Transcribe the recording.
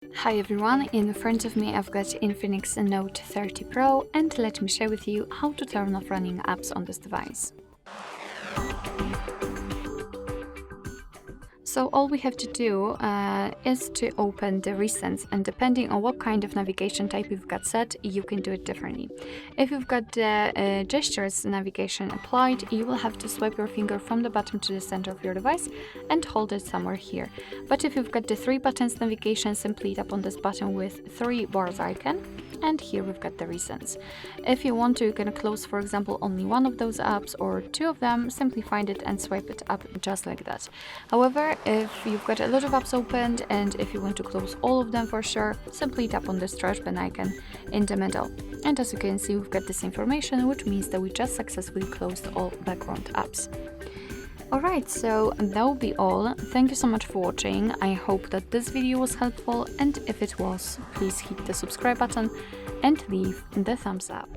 Hi everyone, in front of me I've got INFINIX Note 30 Pro, and let me share with you how to turn off running apps on this device. So all we have to do is to open the recents, and depending on what kind of navigation type you've got set, you can do it differently. If you've got the gestures navigation applied, you will have to swipe your finger from the bottom to the center of your device and hold it somewhere here. But if you've got the 3 buttons navigation, simply tap on this button with 3 bars icon, and here we've got the recents. If you want to, you can close, for example, only one of those apps or 2 of them, simply find it and swipe it up just like that. However, if you've got a lot of apps opened and if you want to close all of them for sure, simply tap on this trash bin icon in the middle. And as you can see, we've got this information, which means that we just successfully closed all background apps. Alright, so that will be all. Thank you so much for watching. I hope that this video was helpful, and if it was, please hit the subscribe button and leave the thumbs up.